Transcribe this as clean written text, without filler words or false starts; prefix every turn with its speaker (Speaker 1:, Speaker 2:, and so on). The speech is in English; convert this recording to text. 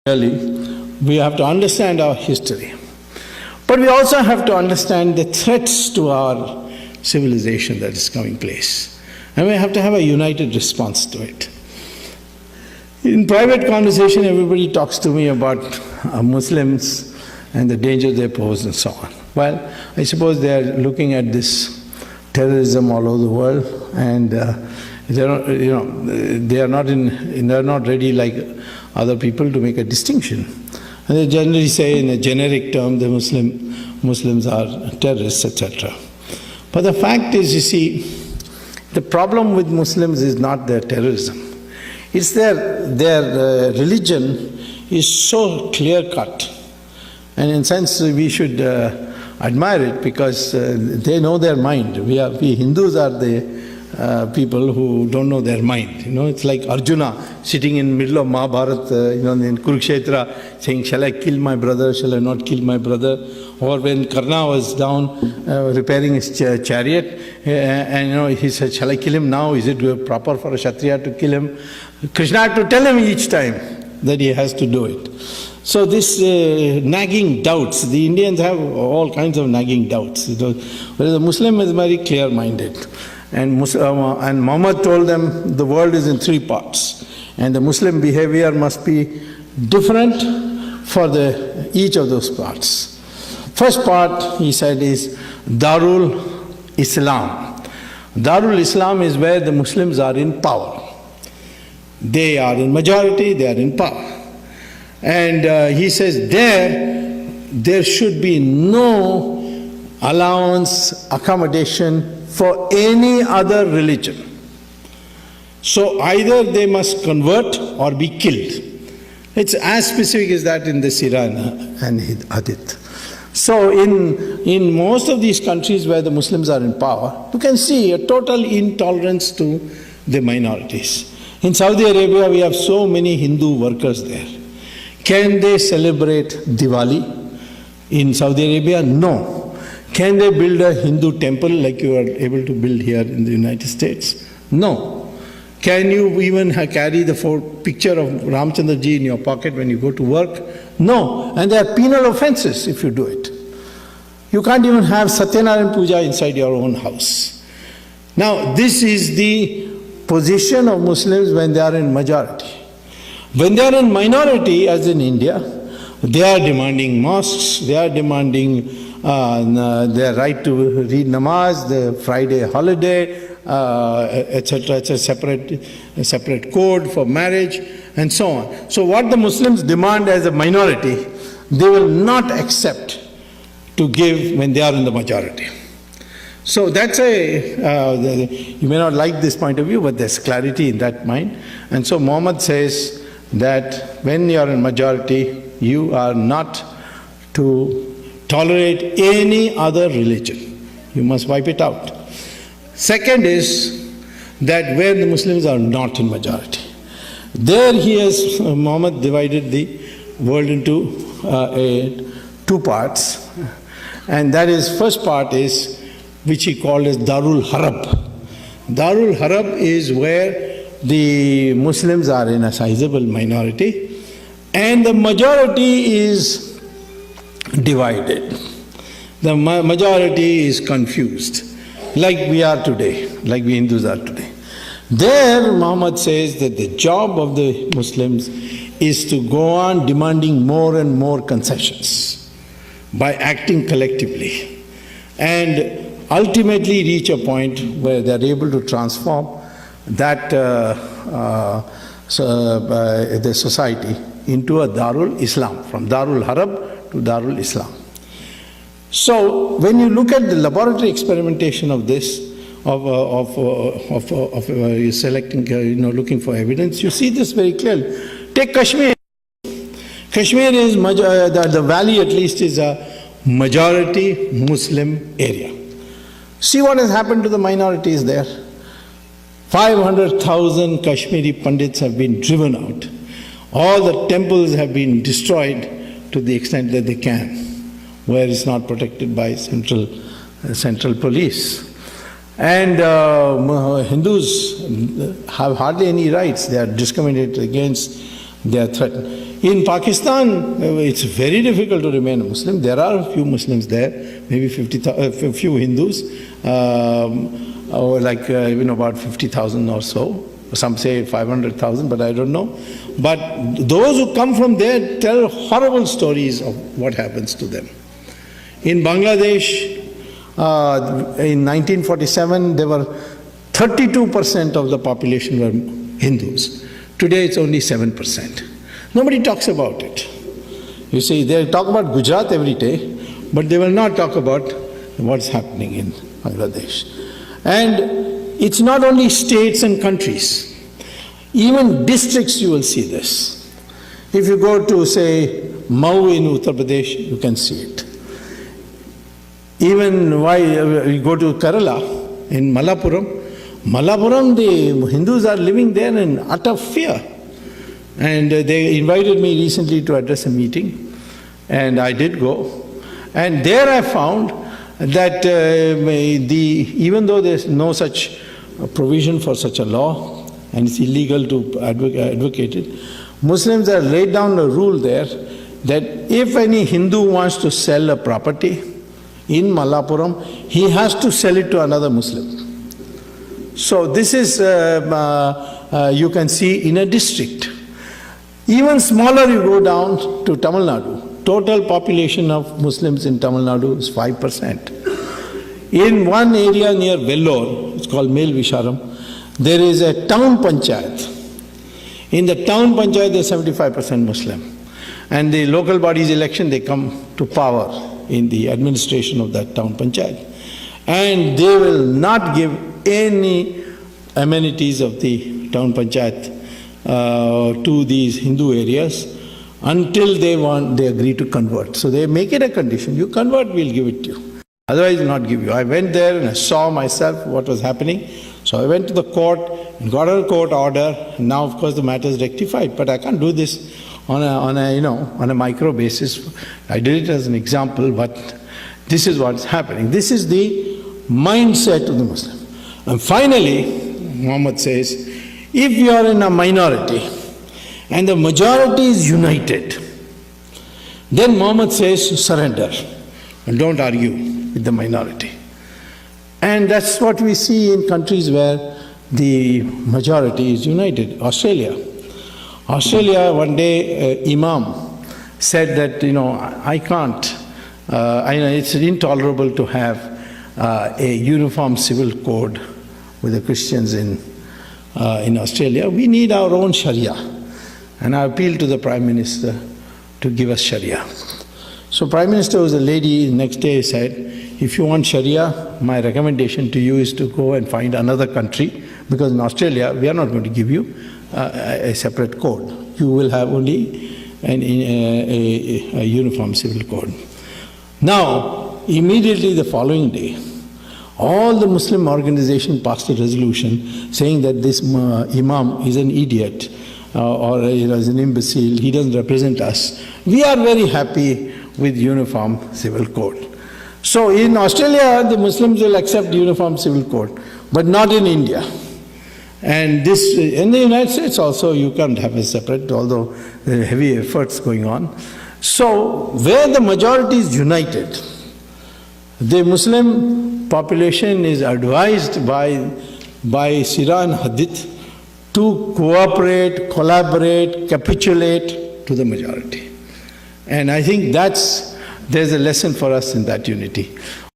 Speaker 1: Really, we have to understand our history. But we also have to understand the threats to our civilization that is coming place. And we have to have a united response to it. In private conversation, everybody talks to me about Muslims and the danger they pose and so on. Well, I suppose they are looking at this terrorism all over the world, and they are not ready like other people to make a distinction. And they generally say in a generic term the Muslims are terrorists, etc. But the fact is, you see, the problem with Muslims is not their terrorism. It's their religion is so clear-cut. And in a sense we should admire it because they know their mind. We Hindus are the people who don't know their mind. It's like Arjuna sitting in the middle of Bharath, in Kurukshetra, saying, "Shall I kill my brother? Shall I not kill my brother?" Or when Karna was down repairing his chariot, and he said, "Shall I kill him now? Is it proper for a Kshatriya to kill him?" Krishna had to tell him each time that he has to do it. So this nagging doubts, the Indians have all kinds of nagging doubts. Whereas the Muslim is very clear-minded. And Muhammad told them the world is in three parts. And the Muslim behavior must be different for each of those parts. First part, he said, is Darul Islam. Darul Islam is where the Muslims are in power. They are in majority, they are in power. And he says there should be no allowance, accommodation for any other religion. So either they must convert or be killed. It's as specific as that in the Sirah and Hadith. So in most of these countries where the Muslims are in power, you can see a total intolerance to the minorities. In Saudi Arabia, we have so many Hindu workers there. Can they celebrate Diwali in Saudi Arabia? No. Can they build a Hindu temple like you are able to build here in the United States? No. Can you even carry the picture of Ramchandra ji in your pocket when you go to work? No. And there are penal offenses if you do it. You can't even have Satyanarayan Puja inside your own house. Now, this is the position of Muslims when they are in majority. When they are in minority, as in India, they are demanding mosques, they are demanding their right to read namaz, the Friday holiday, etc. It's a separate code for marriage, and so on. So what the Muslims demand as a minority, they will not accept to give when they are in the majority. So that's you may not like this point of view, but there's clarity in that mind. And so Muhammad says that when you are in majority, you are not to tolerate any other religion. You must wipe it out. Second is that where the Muslims are not in majority, there Muhammad divided the world into two parts. And that is, first part is, which he called as Darul Harab. Darul Harab is where the Muslims are in a sizable minority and the majority is divided. The majority is confused, like we are today, like we Hindus are today. There Muhammad says that the job of the Muslims is to go on demanding more and more concessions by acting collectively and ultimately reach a point where they are able to transform that the society into a Darul Islam, from Darul Harab to Darul Islam. So when you look at the laboratory experimentation of this, of selecting, looking for evidence, you see this very clearly. Take Kashmir. Kashmir is, the valley at least is a majority Muslim area. See what has happened to the minorities there. 500,000 Kashmiri Pandits have been driven out. All the temples have been destroyed to the extent that they can, where it's not protected by central police. And Hindus have hardly any rights. They are discriminated against, they are threatened. In Pakistan, it's very difficult to remain a Muslim. There are a few Muslims there, maybe a few Hindus, or like about 50,000 or so. Some say 500,000, but I don't know. But those who come from there tell horrible stories of what happens to them. In Bangladesh, in 1947, there were 32% of the population were Hindus. Today it's only 7%. Nobody talks about it. You see, they talk about Gujarat every day, but they will not talk about what's happening in Bangladesh. And it's not only states and countries. Even districts you will see this. If you go to, say, Mau in Uttar Pradesh, you can see it. Even why we go to Kerala, in Malappuram, the Hindus are living there in utter fear. And they invited me recently to address a meeting, and I did go. And there I found that even though there's no such provision for such a law, and it's illegal to advocate it, Muslims have laid down a rule there that if any Hindu wants to sell a property in Malappuram, he has to sell it to another Muslim. So this is, you can see in a district. Even smaller you go down to Tamil Nadu. Total population of Muslims in Tamil Nadu is 5%. In one area near Vellore, it's called Mel Visharam, there is a town panchayat. In the town panchayat, there is 75% Muslim. And the local body's election, they come to power in the administration of that town panchayat. And they will not give any amenities of the town panchayat to these Hindu areas until they agree to convert. So they make it a condition. You convert, we'll give it to you. Otherwise, we'll not give you. I went there and I saw myself what was happening. So I went to the court and got a court order. And now, of course, the matter is rectified. But I can't do this on a micro basis. I did it as an example, but this is what's happening. This is the mindset of the Muslim. And finally, Muhammad says, if you are in a minority and the majority is united, then Muhammad says, surrender and don't argue with the minority. And that's what we see in countries where the majority is united. Australia, one day, Imam said that, I can't, it's intolerable to have a uniform civil code with the Christians in Australia. We need our own Sharia. And I appealed to the Prime Minister to give us Sharia. So Prime Minister was a lady, next day said, if you want Sharia, my recommendation to you is to go and find another country, because in Australia, we are not going to give you a separate code. You will have only a uniform civil code. Now, immediately the following day, all the Muslim organizations passed a resolution saying that this Imam is an idiot or is an imbecile, he doesn't represent us. We are very happy with uniform civil code. So in Australia, the Muslims will accept uniform civil code, but not in India. And this, in the United States also, you can't have a separate, although there are heavy efforts going on. So where the majority is united, the Muslim population is advised by Sirah and Hadith to cooperate, collaborate, capitulate to the majority. And I think there's a lesson for us in that unity.